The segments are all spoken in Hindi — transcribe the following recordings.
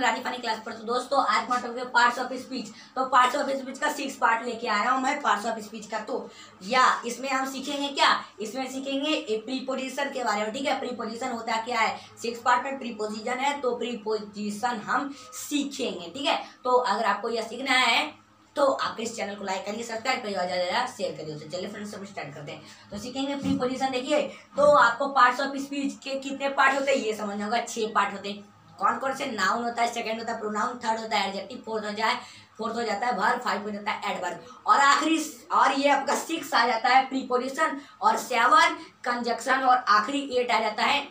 रानी फानी क्लास पर। तो दोस्तों आज का टॉपिक है पार्ट्स ऑफ स्पीच। तो पार्ट्स ऑफ स्पीच का 6 पार्ट लेके आया हूँ मैं पार्ट्स ऑफ स्पीच का। तो या इसमें हम सीखेंगे क्या, इसमें सीखेंगे प्रीपोजिशन के बारे में। ठीक है, प्रीपोजिशन होता क्या है, 6 पार्ट में प्रीपोजिशन है, तो प्रीपोजिशन हम सीखेंगे। ठीक है, तो अगर आपको यह सीखना है तो आप इस चैनल को लाइक करिए, सब्सक्राइब करिए और ज़्यादा शेयर करिए। तो चलिए फ्रेंड्स सब स्टार्ट करते हैं। तो सीखेंगे प्रीपोजिशन। देखिए तो आपको पार्ट्स ऑफ स्पीच के कितने पार्ट होते हैं ये समझना होगा। 6 पार्ट होते हैं। कौन कौन से, नाउन होता है, सेकंड होता है प्रोनाउन, थर्ड होता है एडजेक्टिव, फोर्थ हो जाता है वर्ब, 5 हो जाता है एडवर्ब और आखिरी और ये आपका 6 आ जाता है प्रीपोजिशन और 7 कंजक्शन और आखिरी 8 आ जाता है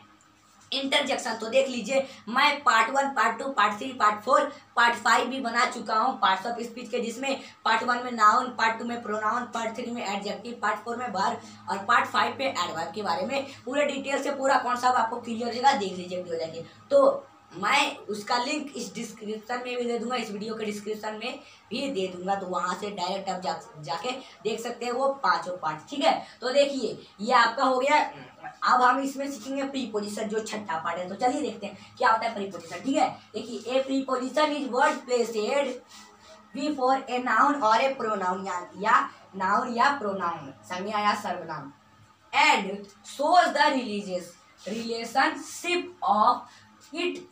इंटरजेक्शन। तो देख लीजिए मैं part 1, part 2, part 3, part 4, part 5 भी बना चुका हूँ पार्ट्स ऑफ स्पीच के, जिसमें पार्ट 1 में नाउन, पार्ट 2 में प्रोनाउन, पार्ट 3 में एडजेक्टिव, पार्ट 4 में वर्ब और पार्ट 5 पे एडवर्ब के बारे में पूरे डिटेल से पूरा कॉन्सेप्ट आपको क्लियर हो जाएगा। देख लीजिए वीडियो जाके। तो मैं उसका लिंक इस डिस्क्रिप्शन में भी दे दूंगा, इस वीडियो के डिस्क्रिप्शन में भी दे दूंगा, तो वहां से डायरेक्ट आप जाके देख सकते हैं वो पांचों पार्ट। ठीक है, तो देखिए ये आपका हो गया। अब हम इसमें सीखेंगे प्रीपोजिशन, जो छठा पार्ट है। तो चलिए देखते हैं क्या होता है प्रीपोजिशन। ठीक है, देखिए ए preposition is word placid before a noun और ए प्रोनाउन, या नाउन या प्रोनाउन, संज्ञा या सर्वनाम, and shows the relationship of it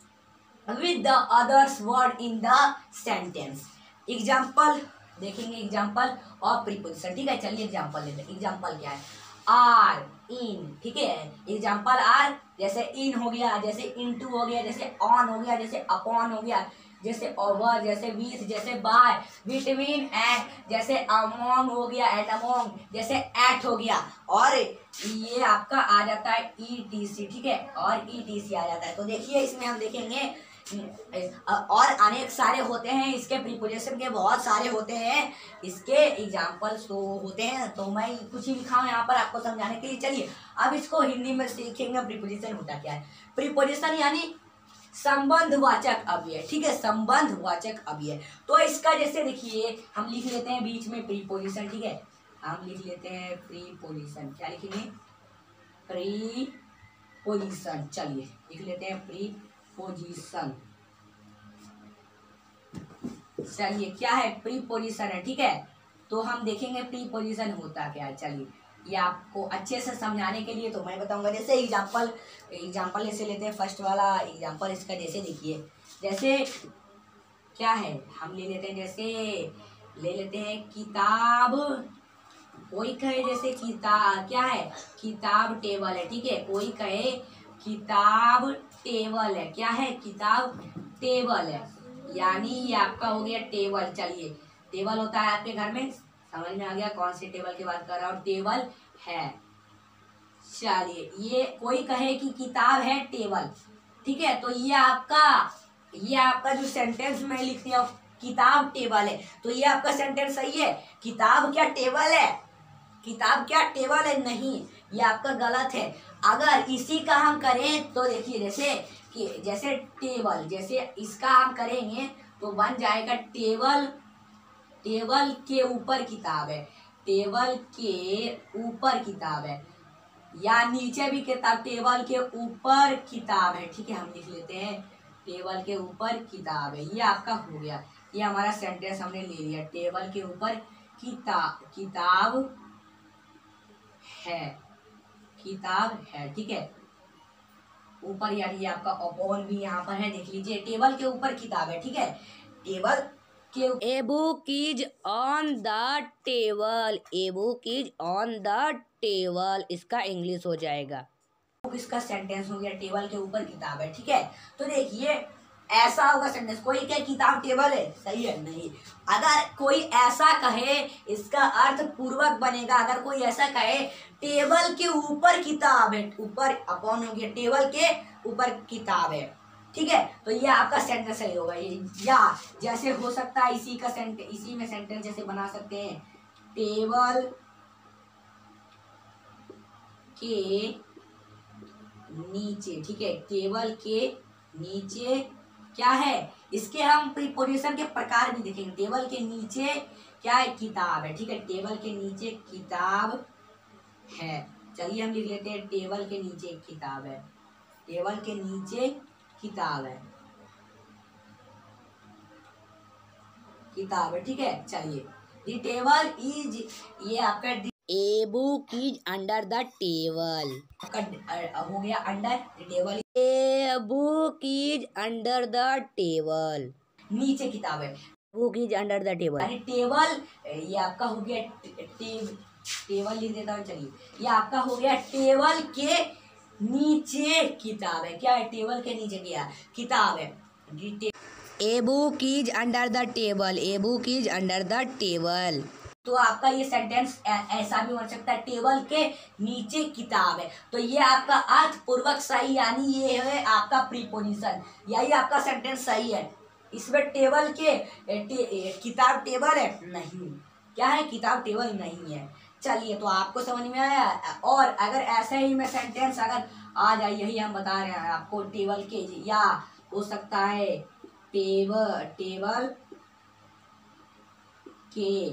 with the others word in the sentence। Example देखेंगे, एग्जाम्पल ऑफ प्रीपोजिशन। ठीक है, चलिए एग्जाम्पल लेते हैं। एग्जाम्पल क्या है, आर, इन। ठीक है, एग्जाम्पल आर जैसे इन हो गया, जैसे इनटू हो गया, जैसे ऑन हो गया, जैसे अपॉन हो गया, जैसे ओवर, जैसे विथ, जैसे बाय, बिटवीन, एंड, जैसे अमोंग हो गया, एंड अमोंग, जैसे एट हो गया, और ये आपका आ जाता है ETC। ठीक है, और ETC आ जाता है। तो देखिए इसमें हम देखेंगे और अनेक सारे होते हैं इसके, प्रीपोजिशन के बहुत सारे होते हैं, इसके एग्जाम्पल्स तो होते हैं। तो मैं कुछ ही लिखा हूँ यहाँ पर आपको समझाने के लिए। चलिए अब इसको हिंदी में सीखेंगे। प्रीपोजिशन होता क्या है, प्रीपोजिशन यानी संबंधवाचक अव्यय। ठीक है, संबंधवाचक अव्यय। तो इसका जैसे देखिए हम लिख लेते हैं बीच में प्रीपोजिशन। ठीक है, हम लिख लेते हैं प्रीपोजिशन। क्या लिखेंगे, प्रीपोजिशन। चलिए लिख लेते हैं प्रीपोजिशन। चलिए क्या है, प्रीपोजिशन है। ठीक है, तो हम देखेंगे प्रीपोजिशन होता क्या है। चलिए ये आपको अच्छे से समझाने के लिए तो मैं बताऊंगा। जैसे एग्जाम्पल जैसे लेते हैं, फर्स्ट वाला एग्जाम्पल इसका जैसे देखिए, जैसे क्या है, हम ले लेते हैं, जैसे ले लेते हैं किताब। कोई कहे जैसे किताब क्या है, किताब टेबल है। ठीक है, कोई कहे किताब टेबल है, क्या है, किताब टेबल है, यानी ये आपका हो गया टेबल। चलिए टेबल होता है आपके घर में, समझ में आ गया कौन से टेबल की बात कर रहा हूँ, टेबल है। चलिए ये कोई कहे कि किताब है टेबल। ठीक है, तो ये आपका जो सेंटेंस में लिख दिया किताब टेबल है, तो ये आपका सेंटेंस सही है। किताब क्या टेबल है, किताब क्या टेबल है, नहीं, ये आपका गलत है। अगर इसी का हम करें तो देखिए जैसे टेबल, जैसे इसका हम करेंगे तो बन जाएगा टेबल, टेबल के ऊपर किताब है, टेबल के ऊपर किताब है, या नीचे भी किताब, टेबल के ऊपर किताब है। ठीक है, हम लिख लेते हैं टेबल के ऊपर किताब है। ये आपका हो गया, ये हमारा सेंटेंस हमने ले लिया, टेबल के ऊपर किताब है, किताब है। ठीक है, ऊपर यानी आपका अपॉन भी यहाँ पर है, देख लीजिए टेबल के ऊपर किताब है। ठीक है, टेबल के, a book is on the table, a book is on the table, इसका इंग्लिश हो जाएगा, इसका सेंटेंस हो गया टेबल के ऊपर किताब है। ठीक है, तो देखिए ऐसा होगा सेंटेंस, कोई क्या किताब टेबल है, सही है, नहीं। अगर कोई ऐसा कहे इसका अर्थ पूर्वक बनेगा, अगर कोई ऐसा कहे टेबल के ऊपर किताब है, ऊपर अपॉन हो गया, टेबल के ऊपर किताब है। ठीक है, तो ये आपका सेंटेंस सही होगा। ये या जैसे हो सकता है इसी में सेंटेंस जैसे बना सकते हैं, टेबल के नीचे। ठीक है, टेबल के नीचे क्या है, इसके हम प्रीपोजिशन के प्रकार भी देखेंगे। टेबल के नीचे क्या है, किताब है। ठीक है, टेबल के नीचे किताब है। चलिए हम लिख लेते हैं टेबल के नीचे किताब है, टेबल के नीचे किताब है। किताब है, ठीक है। चलिए, द टेबल इज, ये आपका a book is under the table, आपका हो गया under the table, a book is under the table, नीचे किताब है, book is under the table, अरे टेबल, ये आपका हो गया टेबल लिख देता हूँ। चलिए, ये आपका हो गया टेबल के नीचे किताब है, क्या है, टेबल के नीचे क्या किताब है, a book is under the table, a book is under the table. तो आपका ये सेंटेंस ऐसा भी बन सकता है, टेबल के नीचे किताब है, तो ये आपका अर्थपूर्वक सही, यानी ये है आपका प्रीपोजिशन, यही आपका सेंटेंस सही है। इसमें टेबल के किताब टेबल है नहीं, क्या है, किताब टेबल नहीं है। चलिए, तो आपको समझ में आया। और अगर ऐसे ही में सेंटेंस अगर आ जाए, यही हम बता रहे हैं आपको, टेबल के, या हो सकता है टेबल के,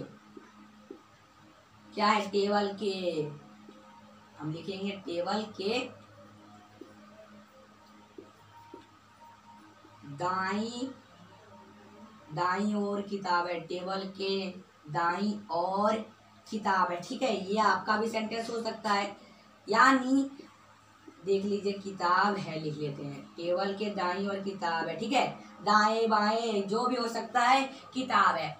क्या है, टेबल के, हम लिखेंगे टेबल के दाई और किताब है, टेबल के दाई और किताब है, ठीक है। ये आपका भी सेंटेंस हो सकता है, यानी देख लीजिए, किताब है लिख लेते हैं, टेबल के दाई और किताब है, ठीक है। दाएं बाएं जो भी हो सकता है, किताब है,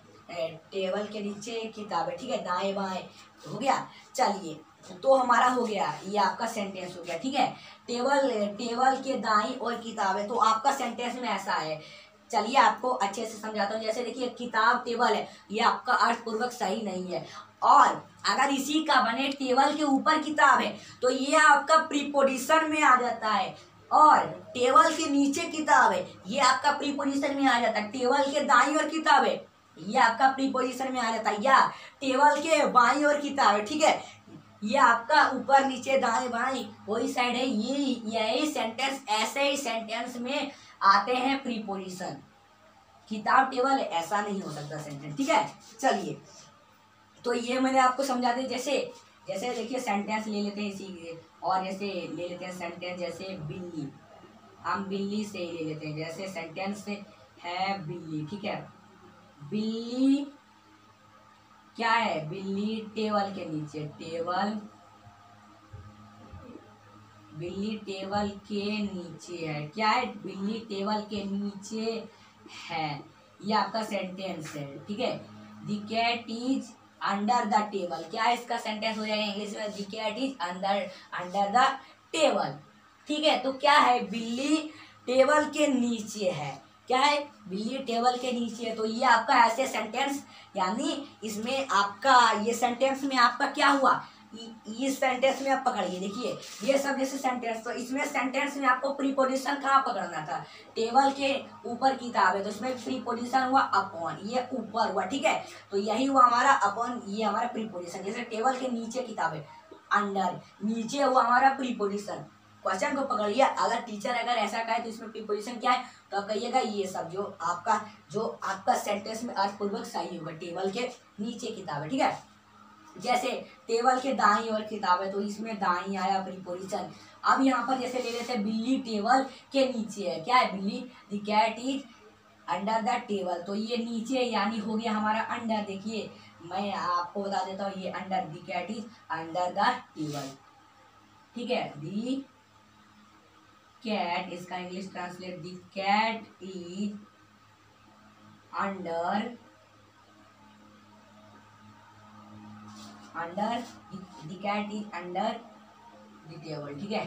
टेबल के नीचे किताब है, ठीक है, दाएं बाएं हो गया। चलिए, तो हमारा हो गया, ये आपका सेंटेंस हो गया, ठीक है। टेबल के दाई और किताब है, तो आपका सेंटेंस में ऐसा है। चलिए, आपको अच्छे से समझाता हूँ। जैसे देखिए, किताब टेबल है, ये आपका अर्थपूर्वक सही नहीं है, और अगर इसी का बने टेबल के ऊपर किताब है, तो ये आपका प्रीपोजिशन में आ जाता है, और टेबल के नीचे किताब है, ये आपका प्रीपोजिशन में आ जाता है। टेबल के दाईं ओर किताब है, ये आपका प्रीपोजिशन में आ जाता है, या टेबल के बाईं ओर किताब है, ठीक है, ये आपका ऊपर नीचे दाएं बाएं वही साइड है। यही सेंटेंस, ऐसे ही सेंटेंस में आते हैं प्रीपोजिशन। किताब टेबल ऐसा नहीं हो सकता सेंटेंस, ठीक है। चलिए, तो ये मैंने आपको समझा दिया। जैसे देखिए, सेंटेंस ले लेते हैं इसी, और जैसे ले लेते हैं सेंटेंस, जैसे बिल्ली, हम बिल्ली से ही ले लेते हैं। जैसे सेंटेंस है बिल्ली, ठीक है, बिल्ली क्या है, बिल्ली टेबल के नीचे, बिल्ली टेबल के नीचे है, क्या है, बिल्ली टेबल के नीचे है, ये आपका सेंटेंस है, ठीक है। The cat is under the table, क्या है, इसका सेंटेंस हो जाएगा इंग्लिश में, the cat is under the table, ठीक है। तो क्या है, बिल्ली टेबल के नीचे है, क्या है, बिल्ली टेबल के नीचे है। तो ये आपका ऐसे सेंटेंस, यानी इसमें आपका ये सेंटेंस में आपका क्या हुआ, इस सेंटेंस में आप पकड़िए, देखिए ये सब जैसे सेंटेंस, तो इसमें सेंटेंस में आपको प्रीपोजिशन कहाँ पकड़ना था, टेबल के ऊपर किताब है, तो इसमें प्रीपोजिशन हुआ अपॉन, ये ऊपर हुआ, ठीक है। तो यही हुआ हमारा अपॉन, ये हमारा प्रीपोजिशन। जैसे टेबल के नीचे किताब है, अंडर, नीचे हुआ हमारा प्रीपोजिशन। क्वेश्चन को पकड़िए, अगर टीचर अगर ऐसा कहे तो इसमें प्रीपोजिशन क्या है, तो आप कहिएगा ये सब जो आपका सेंटेंस में अर्थपूर्वक सही होगा, टेबल के नीचे किताब है, ठीक है। जैसे टेबल के दाईं ओर किताब है, तो इसमें दाईं आया प्रीपोजिशन। अब यहाँ पर जैसे ले लेते हैं, बिल्ली टेबल के नीचे है, क्या है, बिल्ली, the cat is under the table, तो ये नीचे यानी हो गया हमारा अंडर। देखिए, मैं आपको बता देता हूँ, ये under, the cat is under the table, ठीक है। द कैट, इसका English translate, the cat is under the cat is under the table, ठीक है।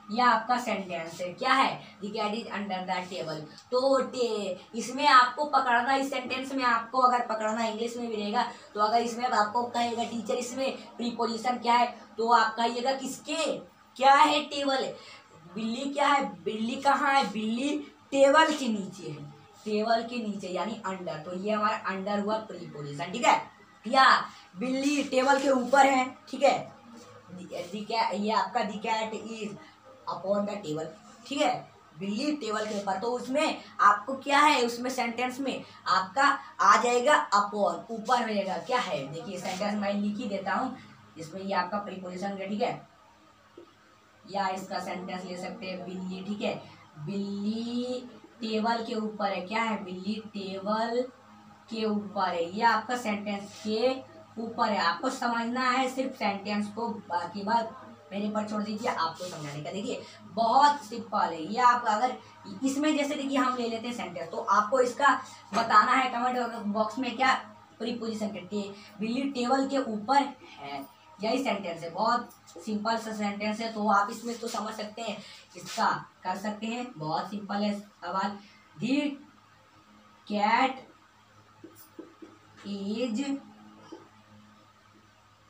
यह आपका सेंटेंस है, क्या है, the cat is under the table. तो इसमें आपको पकड़ना, इस सेंटेंस में आपको अगर पकड़ना, इंग्लिश में भी रहेगा, तो अगर इसमें आपको कहेगा टीचर इसमें प्रीपोजिशन क्या है, तो आप कहिएगा किसके, क्या है, टेबल है, बिल्ली क्या है, बिल्ली कहाँ है, बिल्ली टेबल के नीचे है, टेबल के नीचे यानी अंडर, तो ये हमारा अंडर हुआ प्रीपोजिशन, ठीक है। या बिल्ली टेबल के ऊपर है, ठीक है, ये आपका the cat is upon the table, ठीक है, बिल्ली टेबल के ऊपर। तो उसमें आपको क्या है, उसमें सेंटेंस में आपका आ जाएगा अपॉन, ऊपर रहेगा, क्या है, देखिए सेंटेंस मैं लिख ही देता हूँ, इसमें ये आपका प्रीपोजिशन है, ठीक है। या इसका सेंटेंस ले सकते हैं, बिल्ली, ठीक है, बिल्ली टेबल के ऊपर है। क्या है? बिल्ली टेबल के ऊपर है। ये आपका सेंटेंस के ऊपर है। आपको समझना है सिर्फ सेंटेंस को, बाकी बात मेरे पर छोड़ दीजिए, आपको समझाने का। देखिए बहुत सिंपल है ये। आप अगर इसमें जैसे देखिए हम ले लेते हैं सेंटेंस, तो आपको इसका बताना है कमेंट बॉक्स में क्या प्रीपोजिशन के। बिल्ली टेबल के ऊपर है, यही सेंटेंस है। बहुत सिंपल सा सेंटेंस है, तो आप इसमें तो समझ सकते हैं, इसका कर सकते हैं। बहुत सिंपल है सवाल। दी कैट इज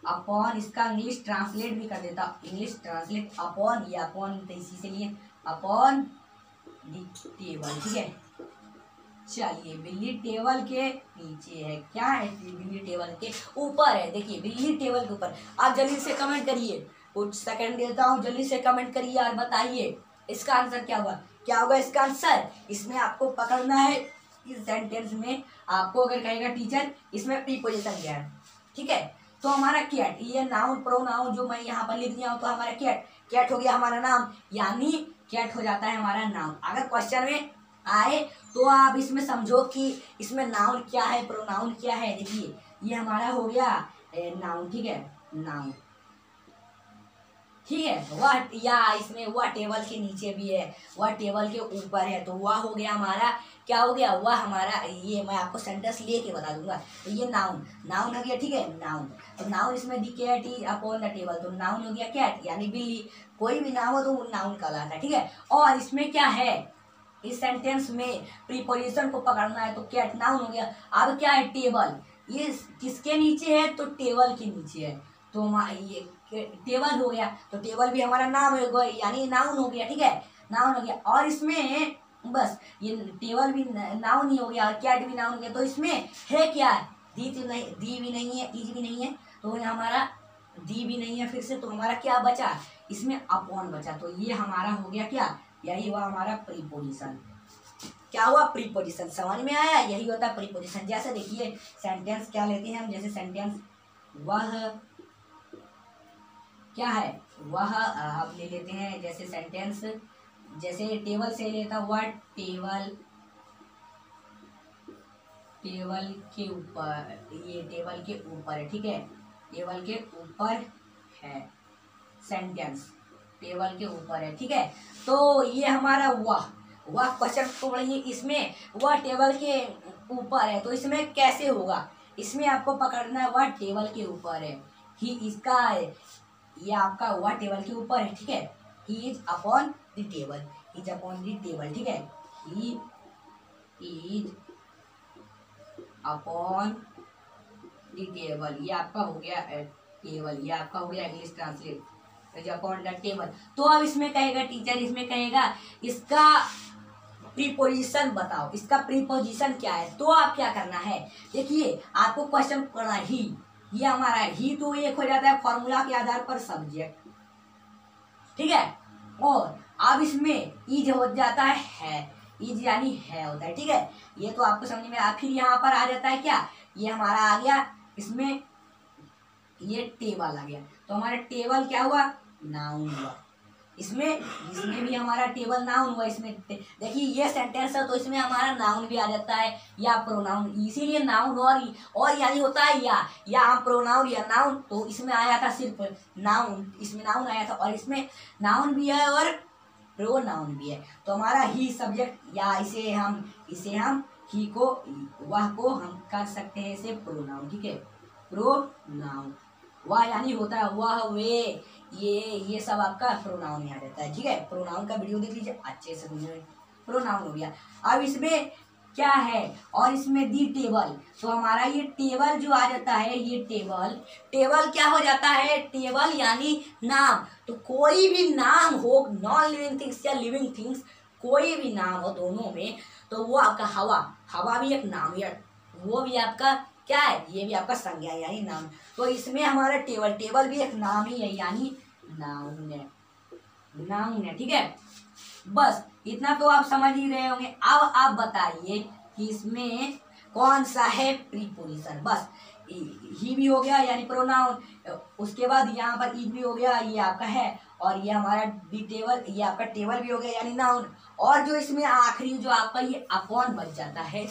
अपॉन, इसका इंग्लिश ट्रांसलेट भी कर देता, इंग्लिश ट्रांसलेट अपॉन, ये अपॉन तो इसी से लिए अपॉन दी टेबल, ठीक है। चलिए बिल्ली टेबल के नीचे है। क्या है? बिल्ली टेबल के ऊपर है। देखिए बिल्ली टेबल के ऊपर। आप जल्दी से कमेंट करिए, कुछ सेकंड देता हूँ, जल्दी से कमेंट करिए और बताइए इसका आंसर क्या होगा। क्या होगा इसका आंसर? इसमें आपको पकड़ना है, इस सेंटेंस में आपको अगर कहेगा टीचर इसमें प्रीपोजिशन क्या है, ठीक है। तो हमारा कैट, ये नाउन प्रोनाउन जो मैं यहाँ पर लिख दिया हूँ, तो हमारा कैट, कैट हो गया हमारा नाम, यानी कैट हो जाता है हमारा नाउन। अगर क्वेश्चन में आए तो आप इसमें समझो कि इसमें नाउन क्या है, प्रोनाउन क्या है। देखिए ये हमारा हो गया नाउन, ठीक है, नाउन, ठीक है। वह, या इसमें वह टेबल के नीचे भी है, वह टेबल के ऊपर है, तो वह हो गया हमारा, क्या हो गया? वह हमारा, ये मैं आपको सेंटेंस लेके बता दूंगा। तो ये नाउन, नाउन हो गया, ठीक है, नाउन। तो नाउन इसमें the cat is upon the table, तो नाउन हो गया कैट, यानी बिल्ली। कोई भी नाम हो तो वो नाउन कहलाता है, ठीक है। और इसमें क्या है, इस सेंटेंस में प्रीपोजिशन को पकड़ना है, तो कैट नाउन हो गया। अब क्या है? टेबल, ये किसके नीचे है? तो टेबल के नीचे है, तो ये टेबल हो गया, तो टेबल भी हमारा नाम है, यानी नाउन हो गया, ठीक है, नाउन हो गया। और इसमें बस ये टेबल भी नाउन ही हो गया और कैट भी नाउन हो गया। तो इसमें है क्या? दी तो नहीं, दी भी नहीं है, इज भी नहीं है, तो हमारा दी भी नहीं है फिर से, तो हमारा क्या बचा? इसमें अपॉन बचा। तो ये हमारा हो गया क्या? यही हुआ हमारा प्रीपोजिशन। क्या हुआ? प्रीपोजिशन। समझ में आया? यही होता है प्रीपोजिशन। जैसे देखिए सेंटेंस क्या लेते हैं हम, जैसे सेंटेंस वह, क्या है? वह हम ले लेते हैं, जैसे सेंटेंस, जैसे टेबल से लेता हुआ, टेबल, टेबल के ऊपर, ये टेबल के ऊपर है, ठीक है, टेबल के ऊपर है, सेंटेंस टेबल के ऊपर है, ठीक है। तो ये हमारा वह क्वेश्चन को पढ़िए, इसमें वह टेबल के ऊपर है, तो इसमें कैसे होगा? इसमें आपको पकड़ना है वह टेबल के ऊपर है, ही, इसका ये आपका वह टेबल के ऊपर है, ठीक है। He is upon the table, is upon the table, ठीक है, he is upon the table, ये आपका हो गया टेबल, ये आपका हो गया English translate upon the table. तो अब इसमें कहेगा टीचर, इसमें कहेगा इसका प्रीपोजिशन बताओ, इसका प्रीपोजिशन क्या है। तो आप क्या करना है, देखिए आपको क्वेश्चन करना है, ही, ये हमारा ही, तो एक हो जाता है फॉर्मूला के आधार पर सब्जेक्ट, ठीक है। और अब इसमें इज हो जाता है, इज यानी है होता है, ठीक है। ये तो आपको समझ में आ। फिर यहाँ पर आ जाता है क्या, ये हमारा आ गया, इसमें ये टेबल आ गया, तो हमारा टेबल क्या हुआ? नाउन हुआ। इसमें भी हमारा टेबल नाउन हुआ। इसमें देखिए ये सेंटेंस है, तो इसमें हमारा नाउन भी आ जाता है या प्रोनाउन, इसीलिए नाउन और यानी होता है या हम प्रोनाउन या नाउन, तो इसमें आया था सिर्फ नाउन, इसमें नाउन आया था, और इसमें नाउन भी है और प्रोनाउन भी है। तो हमारा ही सब्जेक्ट, या इसे हम ही को, वह को हम कर सकते हैं इसे प्रोनाउन, ठीक है, प्रोनाउन। वह यानी होता है वह, वे, ये सब आपका प्रोनाउन में आ जाता है, ठीक है। प्रोनाउन का वीडियो देख लीजिए अच्छे से, प्रोनाउन हो गया। अब इसमें क्या है, और इसमें दी टेबल, तो हमारा ये टेबल जो आ जाता है, ये टेबल क्या हो जाता है? टेबल यानी नाम। तो कोई भी नाम हो, नॉन लिविंग थिंग्स या लिविंग थिंग्स, कोई भी नाम हो दोनों में, तो वो आपका हवा भी एक नाम है, वो भी आपका क्या है? ये भी आपका संज्ञा यानी नाम। तो इसमें हमारा टेबल भी एक नाम ही है, यानी नाउन है, ठीक है। बस इतना तो आप समझ ही रहे होंगे। अब आप बताइए कि इसमें कौन सा है प्रीपोजिशन। बस ही भी हो गया यानी प्रोनाउन, उसके बाद यहाँ पर इज भी हो गया, ये आपका है, और ये हमारा दी टेबल, ये आपका टेबल भी हो गया यानी नाउन, और जो इसमें आखिरी जो आपका ये अपॉन बच जाता है,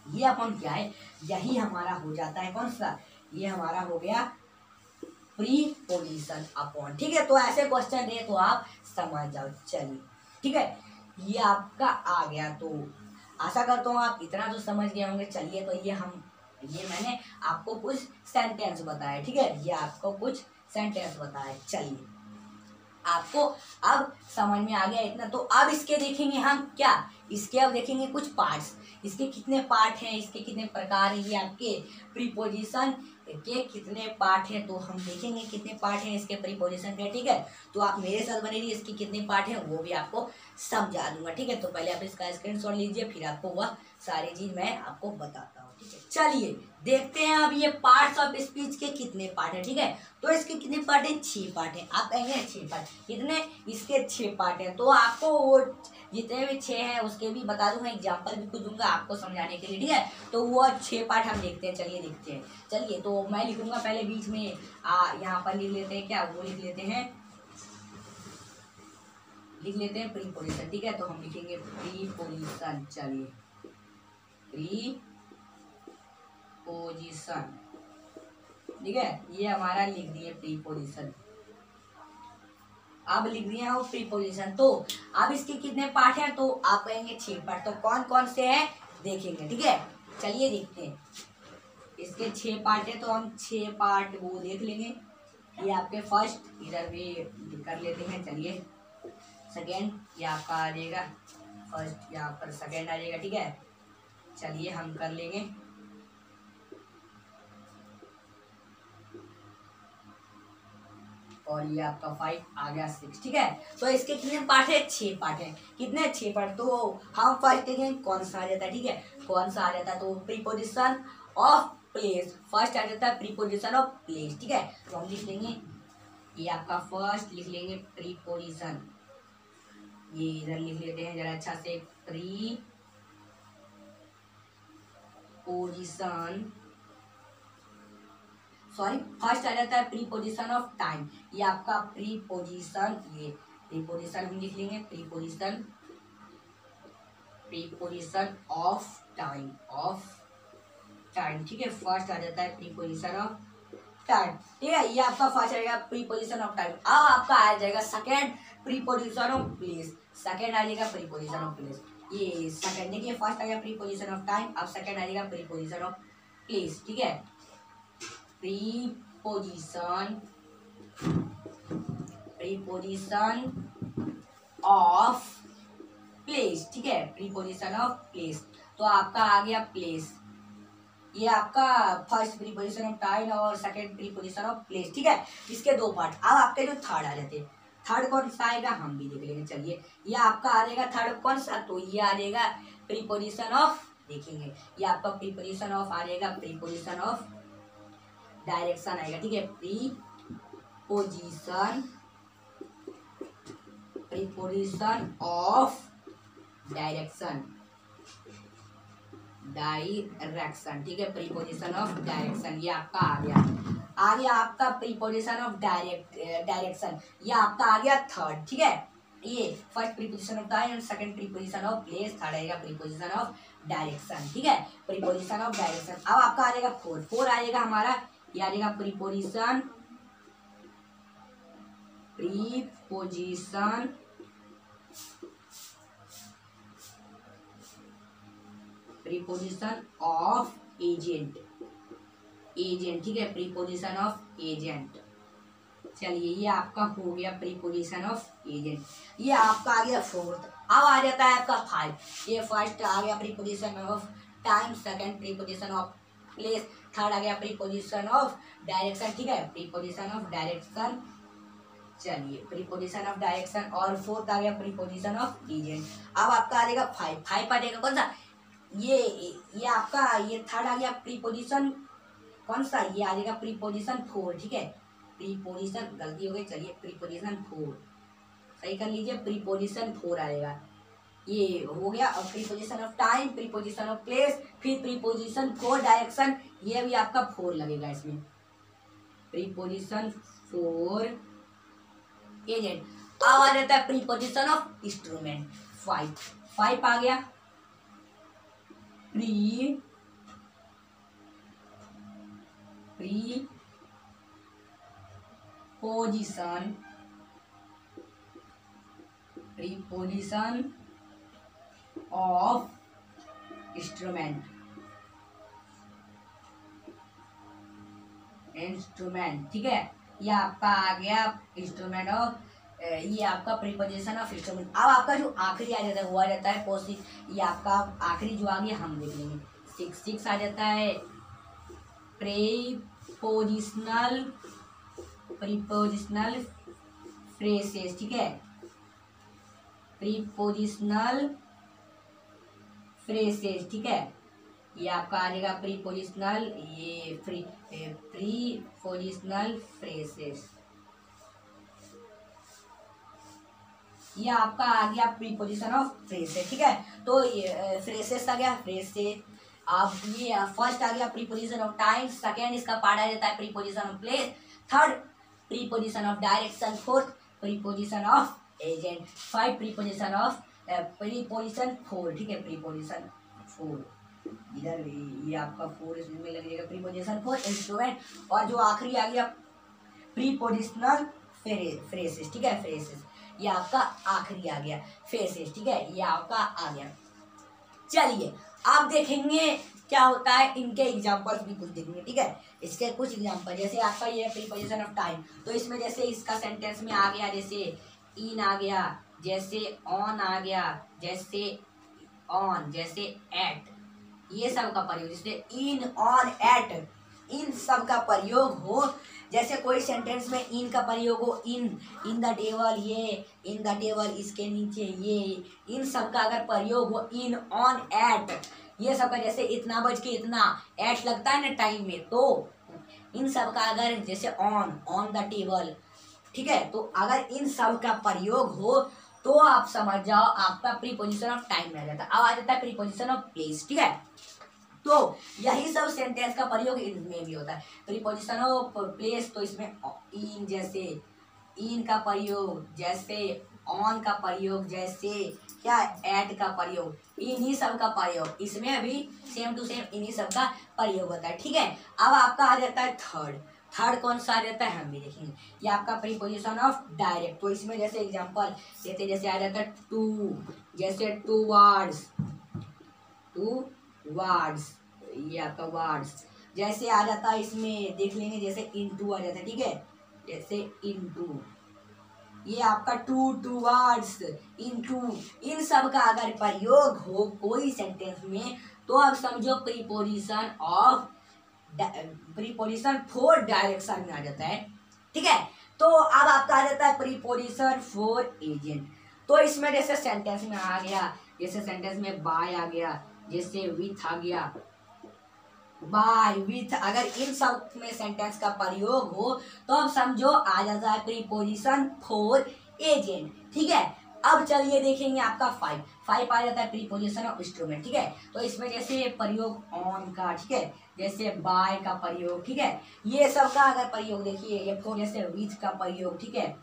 ये अपॉन क्या है, यही हमारा हो जाता है कौन सा, ये हमारा हो गया प्रीपोजिशन अपॉन। ठीक है, तो ऐसे क्वेश्चन रहे तो आप समझ जाओ। चलिए ठीक है, ये आपका आ गया। तो आशा करता हूँ आप इतना तो समझ गए होंगे। चलिए, तो ये मैंने आपको कुछ सेंटेंस बताया। ठीक है, ये आपको कुछ सेंटेंस बताया। चलिए, आपको अब समझ में आ गया इतना। तो अब इसके देखेंगे हम क्या, इसके अब देखेंगे कुछ पार्ट्स। इसके कितने पार्ट हैं, इसके कितने प्रकार हैं, ये आपके प्रीपोजिशन के कितने पार्ट हैं, तो हम देखेंगे कितने पार्ट हैं इसके प्रीपोजिशन के। ठीक है, तो आप मेरे साथ बने रहिए, इसके कितने पार्ट हैं वो भी आपको समझा दूंगा। ठीक है, तो पहले आप इसका स्क्रीनशॉट लीजिए, फिर आपको वह सारी चीज मैं आपको बताता हूँ। ठीक है, चलिए देखते हैं अब ये पार्ट्स ऑफ स्पीच के कितने पार्ट हैं। ठीक है, तो इसके कितने पार्ट हैं, 6 पार्ट हैं। आप कहेंगे 6 पार्ट कितने, इसके 6 पार्ट हैं। तो आपको वो जितने भी 6 हैं उसके भी बता दूंगा, एग्जाम्पल भी कुछ दूंगा आपको समझाने के लिए। ठीक है, तो वो 6 पार्ट हम देखते हैं। चलिए देखते हैं। चलिए, तो मैं लिखूंगा पहले बीच में, यहाँ पर लिख लेते हैं क्या, वो लिख लेते हैं प्रीपोजिशन। ठीक है, तो हम लिखेंगे प्रीपोजिशन। चलिए, प्रीपोजिशन। ठीक है, ये हमारा लिख दिए प्रीपोजिशन। अब लिख दिया वो प्रीपोजिशन। तो अब इसके कितने पार्ट हैं, तो आप कहेंगे 6 पार्ट। तो कौन कौन से हैं देखेंगे। ठीक है, चलिए देखते हैं। इसके 6 पार्ट है, तो हम 6 पार्ट वो देख लेंगे। ये आपके फर्स्ट, इधर भी कर लेते हैं। चलिए, सेकेंड, ये आपका आ जाएगा फर्स्ट, यहाँ पर सेकेंड आ जाएगा। ठीक है, चलिए हम कर लेंगे। और ये आपका 5 आ गया 6। ठीक है, तो इसके कितने पार्ट है, 6 पार्ट है। कितने, 6 पार्ट। तो हम फर्स्ट देखें कौन सा आ जाता है। ठीक है, कौन सा आ जाता है, तो प्रीपोजिशन ऑफ प्लेस फर्स्ट आ जाता है, प्रीपोजिशन ऑफ प्लेस। ठीक है, तो हम लिख लेंगे, ये आपका फर्स्ट लिख लेंगे प्रीपोजिशन। ये इधर लिख लेते हैं जरा अच्छा से, प्रीपोजिशन, सॉरी फर्स्ट आ जाता है प्रीपोजिशन ऑफ टाइम। ये आपका प्रीपोजिशन, ये प्रीपोजिशन हम लिख लेंगे, प्रीपोजिशन ऑफ टाइम, ठीक है, फर्स्ट आ जाता है प्रीपोजिशन ऑफ टाइम। ठीक है, ये आपका फर्स्ट आएगा प्रीपोजिशन ऑफ टाइम। अब आपका आ जाएगा second, preposition of place. Second आ जाएगा प्रीपोजिशन ऑफ प्लेस। ये सेकेंड, देखिए फर्स्ट आ गया प्रीपोजिशन ऑफ टाइम, अब सेकेंड आ जाएगा प्रीपोजिशन ऑफ प्लेस। ठीक है, प्रीपोजिशन ऑफ प्लेस। ठीक है, प्रीपोजिशन ऑफ प्लेस। तो आपका आ गया प्लेस, ये आपका फर्स्ट प्रीपोजिशन ऑफ टाइम और सेकंड प्रीपोजिशन ऑफ प्लेस। ठीक है, इसके 2 पार्ट। अब आपके जो थर्ड आ जाते हैं, थर्ड कौन सा आएगा हम भी देख लेंगे। चलिए, ये आपका आ जाएगा थर्ड कौन सा, तो ये आ जाएगा प्रीपोजिशन ऑफ, देखेंगे ये आपका प्रीपोजिशन ऑफ आ जाएगा, प्रीपोजिशन ऑफ डायरेक्शन आएगा। ठीक है, प्रीपोजिशन ऑफ डायरेक्शन। ठीक है, प्रीपोजिशन ऑफ डायरेक्शन, ये आपका आ गया आपका प्रीपोजिशन ऑफ डायरेक्शन। ये आपका आ गया थर्ड। ठीक है, ये first preposition of time, second preposition of place, third आएगा प्रीपोजिशन ऑफ डायरेक्शन। ठीक है, प्रीपोजिशन ऑफ डायरेक्शन। अब आपका आ जाएगा फोर आएगा हमारा, ये आ जाएगा प्रीपोजिशन ऑफ एजेंट। ठीक है, प्रीपोजिशन ऑफ एजेंट। चलिए, ये आपका हो गया प्रीपोजिशन ऑफ एजेंट। ये आपका आ गया फोर्थ। अब आ जाता है आपका 5। ये फर्स्ट आ गया preposition of time, second preposition of place, third आ गया प्रीपोजिशन ऑफ डायरेक्शन। ठीक है, प्रीपोजिशन ऑफ डायरेक्शन। चलिए, प्रीपोजिशन ऑफ डायरेक्शन, और फोर्थ आ गया प्रीपोजिशन ऑफ एजेंट। अब आपका आ जाएगा 5 आ जाएगा कौन सा, ये आपका ये थर्ड आ गया प्रीपोजिशन कौन सा, ये आ जाएगा प्रीपोजिशन 4। ठीक है, प्रीपोजिशन, गलती हो गई, चलिए प्रीपोजिशन 4 सही कर लीजिए, प्रीपोजिशन 4 आएगा। ये हो गया। और preposition of time, preposition of place, फिर प्रीपोजिशन 4 डायरेक्शन, ये भी आपका 4 लगेगा इसमें, प्रीपोजिशन 4 एजेंट। अब आ जाता है preposition of instrument. Five, five आ गया प्री प्रीपोजिशन ऑफ इंस्ट्रूमेंट, ठीक है। ये आपका आ गया इंस्ट्रूमेंट ऑफ, ये आपका प्रीपोजिशन ऑफ इंस्ट्रूमेंट। अब आपका जो आखिरी आ जाता है वो आ जाता है पोस्ट, ये आपका आखिरी जो आ गया हम देख लेंगे, सिक्स, सिक्स आ जाता है प्रीपोजिशनल फ्रेसेस, ठीक है, प्रीपोजिशनल फ्रेसेस, ठीक है। ये आपका आ जाएगा प्रीपोजिशनल, ये प्रीपोजिशनल फ्रेसेस, ये आपका आ गया प्रीपोजिशन ऑफ फ्रेसेस, ठीक है। तो ये फ्रेसेस आ गया, फ्रेज से आप ये फर्स्ट आ गया प्रीपोजिशन ऑफ टाइम, सेकेंड इसका पार्ट आ जाता है preposition of place, third preposition of direction, fourth preposition of agent, five preposition of preposition four, ठीक है, प्रीपोजिशन फोर, इधर ये आपका फोर इसमें लग जाएगा प्रीपोजिशन फोर इंस्ट्रूमेंट, और जो आखिरी आ गया प्रीपोजिशनल फ्रेसेस, ठीक है, फ्रेसेस, ये आपका आखिरी आ गया फ्रेसेस, ठीक है, ये आपका आ गया। चलिए आप देखेंगे क्या होता है, इनके एग्जांपल्स भी कुछ देखेंगे, ठीक है। इसके कुछ एग्जांपल, जैसे आपका ये प्रीपोजिशन ऑफ टाइम, तो इसमें जैसे इसका सेंटेंस में आ गया, जैसे इन आ गया, जैसे ऑन आ गया, जैसे ऑन, जैसे एट, ये सब का प्रयोग, जैसे इन, ऑन, एट, इन सब का प्रयोग हो, जैसे कोई सेंटेंस में इन का प्रयोग हो, इन द टेबल, ये इन द टेबल, इसके नीचे ये, इन सब का अगर प्रयोग हो, इन, ऑन, एट, ये सब का, जैसे इतना बज के इतना, एट लगता है ना टाइम में, तो इन सब का अगर जैसे ऑन द टेबल, ठीक है, तो अगर इन सब का प्रयोग हो तो आप समझ जाओ आपका प्रीपोजिशन ऑफ टाइम में आ जाता है। अब आ जाता है प्रीपोजिशन ऑफ प्लेस, ठीक है। तो यही सब सेंटेंस का प्रयोग इनमें भी होता है, प्रीपोजिशन ऑफ प्लेस, तो इसमें इन, जैसे इन का प्रयोग, जैसे ऑन का प्रयोग, जैसे क्या एट का प्रयोग, इन्हीं सब का प्रयोग, इसमें भी सेम टू सेम इन्हीं सब का प्रयोग होता है, ठीक है। अब आपका आ जाता है थर्ड कौन सा आ जाता है हम भी देखेंगे, ये आपका प्रीपोजिशन ऑफ डायरेक्ट, तो इसमें जैसे एग्जांपल देते, जैसे आ जाता है टू, जैसे टू वर्ड्स, ये आपका वर्ड्स, जैसे आ जाता है इसमें देख लेंगे, जैसे इनटू आ जाता है, ठीक है, जैसे इनटू, ये आपका टू वर्ड्स, इनटू, इन सब का अगर प्रयोग हो कोई सेंटेंस में तो आप समझो प्रीपोजिशन फोर डायरेक्शन में आ जाता है, ठीक है। तो अब आपका आ जाता है प्रीपोजिशन फोर एजेंट, तो इसमें जैसे सेंटेंस में आ गया, जैसे सेंटेंस में बाय आ गया, जैसे विथ आ गया, बाय विथ, अगर इन सब में सेंटेंस का प्रयोग हो तो अब समझो आ जाता है प्रीपोजिशन फोर एजेंट, ठीक है। अब चलिए देखेंगे आपका फाइव आ जाता है प्रीपोजिशन ऑफ इंस्ट्रूमेंट, ठीक है। तो इसमें जैसे प्रयोग ऑन का, ठीक है, जैसे बाय का प्रयोग, ठीक है, ये सब का अगर प्रयोग देखिए, ये फोर जैसे विथ का प्रयोग, ठीक है।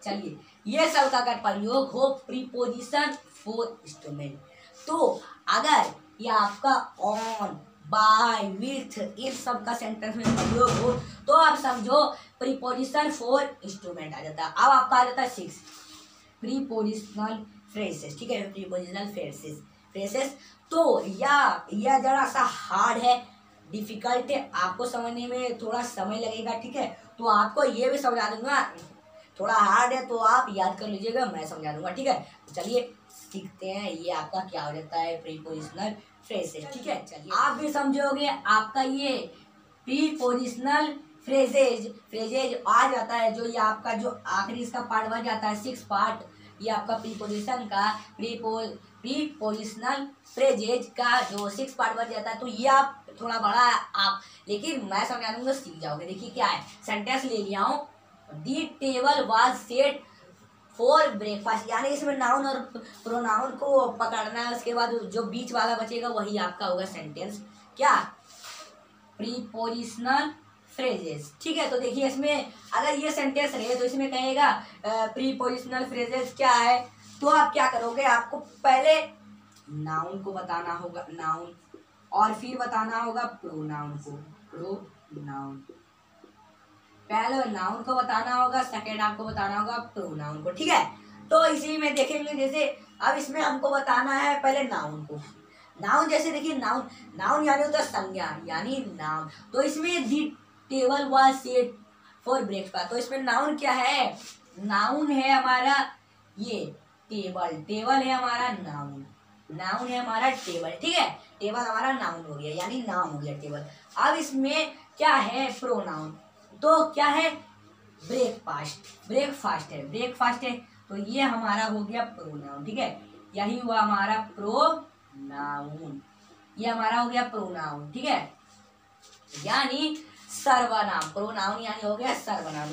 चलिए ये सब का अगर प्रयोग हो प्रीपोजिशन फोर इंस्ट्रूमेंट, तो अगर ये आपका ऑन, बाय, विथ, इन सब का सेंटेंस में प्रयोग हो तो आप समझो प्रीपोजिशन फोर इंस्ट्रूमेंट आ जाता है। अब आपका आ जाता है सिक्स प्रीपोजिशनल फ्रेसेस, ठीक है, प्रीपोजिशनल फ्रेसेस। तो यह जरा सा हार्ड है, डिफिकल्ट है, आपको समझने में थोड़ा समय लगेगा, ठीक है। तो आपको ये भी समझा दूंगा, थोड़ा हार्ड है तो आप याद कर लीजिएगा, मैं समझा दूंगा, ठीक है। तो चलिए सीखते हैं, ये आपका क्या हो जाता है प्रीपोजिशनल फ्रेसेस, ठीक है। चलिए आप भी समझोगे, आपका ये प्रीपोजिशनल फ्रेजेज आ जाता है, जो ये आपका जो आखिरी इसका पार्ट बन जाता है, सिक्स पार्ट, ये आपका प्रीपोजिशन का प्रीपोजिशनल फ्रेजेज का जो सिक्स पार्ट बन जाता है। तो ये आप थोड़ा बड़ा आप, लेकिन मैं समझा दूंगा, सीख जाओगे। देखिए क्या है, सेंटेंस ले लिया हूँ, दी table was set for breakfast, यानी इसमें नाउन और प्रोनाउन को पकड़ना है, उसके बाद जो बीच वाला बचेगा वही आपका होगा सेंटेंस, क्या प्रीपोजिशनल फ्रेजेस, ठीक है। तो देखिए इसमें अगर ये सेंटेंस रहे तो इसमें कहेगा प्रीपोजिशनल फ्रेजेस क्या है, तो आप क्या करोगे, आपको पहले नाउन को बताना होगा, नाउन, और फिर बताना होगा प्रोनाउन को, प्रोनाउन। पहले नाउन को बताना होगा, सेकेंड आपको बताना होगा प्रोनाउन को, ठीक है। तो इसी में देखेंगे, जैसे अब इसमें हमको बताना है पहले नाउन को। नाउन जैसे देखिए, नाउन, नाउन यानी होता है संज्ञा, यानी नाम। तो इसमें दी table was set for breakfast, तो इसमें नाउन क्या है, नाउन है हमारा ये टेबल, टेबल है हमारा नाउन, नाउन है हमारा टेबल, ठीक है। टेबल हमारा नाउन हो गया, यानी नाम हो गया टेबल। अब इसमें क्या है प्रोनाउन, तो क्या है ब्रेकफास्ट, ब्रेकफास्ट है, ब्रेकफास्ट है, तो ये हमारा हो गया प्रोनाउन, ठीक है। यही हुआ हमारा प्रोनाउन, ये हमारा हो गया प्रोनाउन, ठीक है, यानी सर्वनाम। प्रोनाउन यानी हो गया सर्वनाम।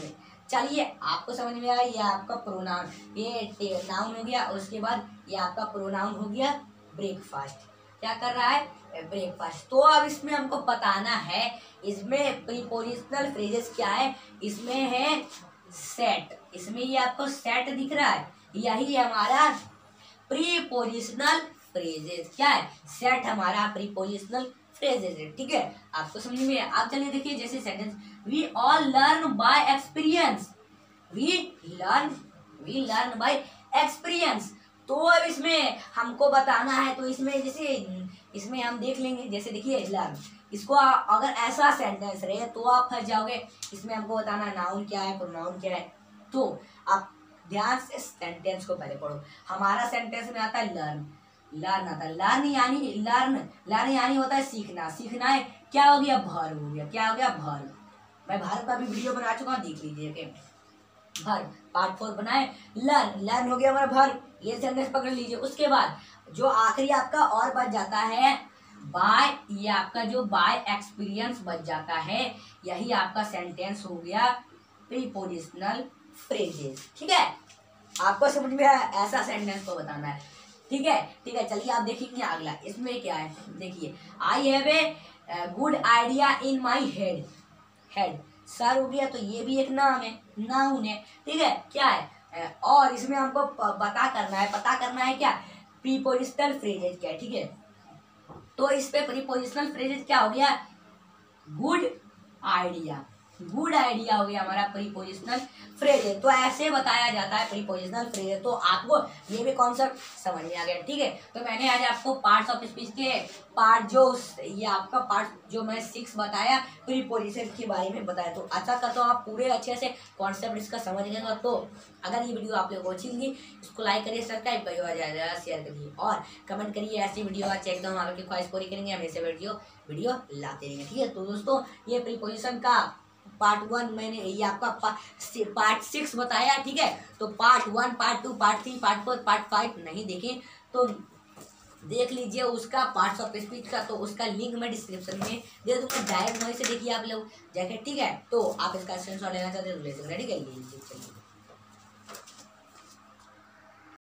चलिए आपको समझ में आया, ये आपका प्रोनाउन, ये नाउन हो गया, और उसके बाद ये आपका प्रोनाउन हो गया ब्रेकफास्ट। क्या कर रहा है, ब्रेकफास्ट। तो अब इसमें हमको बताना है, इसमें प्रीपोजिशनल फ्रेजेस क्या है, इसमें है सेट, इसमें ये आपको सेट दिख रहा है, यही हमारा प्रीपोजिशनल फ्रेजेस, क्या है, सेट हमारा प्रीपोजिशनल फ्रेजेस है, ठीक है। आपको समझ में, आप चलिए देखिए, जैसे sentence, we all learn by experience, we learn by experience. तो अब इसमें हमको बताना है, तो इसमें जैसे इसमें हम देख लेंगे, जैसे देखिए लर्न, इसको अगर ऐसा सेंटेंस रहे तो आप फंस जाओगे। इसमें हमको बताना नाउन क्या है, प्रोनाउन क्या है। तो आप ध्यान से सेंटेंस को पहले पढ़ो। हमारा सेंटेंस में आता है लर्न, लर्न आता है, लर्न यानी लर्न यानी होता है सीखना, सीखना है, क्या हो गया वर्ब हो गया, क्या हो गया वर्ब। मैं भारत का भी वीडियो बना चुका हूँ, देख लीजिए, वर्ब पार्ट 4 बनाए। लर्न हो गया हमारा वर्ब, ये सेंटेंस पकड़ लीजिए। उसके बाद जो आखिरी आपका और बच जाता है बाय, ये आपका जो बाय एक्सपीरियंस बच जाता है, यही आपका सेंटेंस हो गया प्रीपोजिशनल फ्रेजेस, ठीक है। आपको समझ में आया, ऐसा सेंटेंस को बताना है, ठीक है, ठीक है। चलिए आप देखेंगे अगला, इसमें क्या है, देखिए, I have a good idea in my head, head sir हो गया, तो ये भी एक नाम है, नाउन है, ठीक है, क्या है, और इसमें हमको पता करना है क्या, प्रीपोजिशनल फ्रेजेस क्या है, ठीक है। तो इस पे प्रीपोजिशनल फ्रेजेस क्या हो गया, गुड आइडिया, गुड आइडिया हो गया हमारा प्रीपोजिशनल फ्रेजेस। तो ऐसे बताया जाता है प्रीपोजिशनल फ्रेजेस। तो आपको ये भी कॉन्सेप्ट समझ में आ गया, ठीक है। तो मैंने आज आपको पार्ट्स ऑफ स्पीच के पार्ट जो ये आपका पार्ट जो मैं 6 बताया प्रीपोजिशन के बारे में बताया, तो अच्छा करता हूँ आप पूरे अच्छे से कॉन्सेप्ट इसका समझ गए। तो अगर ये वीडियो आप लोगों को अच्छी लगी, इसको लाइक करिए, सब्सक्राइब करिए और ज़्यादा शेयर करिए और कमेंट करिए। ऐसी वीडियो अच्छे एकदम आपकी ख्वाहिश पूरी करेंगे, हमेशा वीडियो लाते रहेंगे, ठीक है। तो दोस्तों ये प्रीपोजिशन का पार्ट 1 मैंने ये आपका पार्ट 6 बताया, ठीक है। तो part 1, part 2, part 3, part 4, part 5 नहीं देखें तो देख लीजिए उसका पार्ट्स ऑफ स्पीच का, तो उसका लिंक मैं डिस्क्रिप्शन में दे दूंगा, डायरेक्ट वहीं से देखिए आप लोग जाके, ठीक है। तो आप इसका स्क्रीनशॉट लेना चाहते हैं तो ले सकते हैं, ठीक है। चलिए।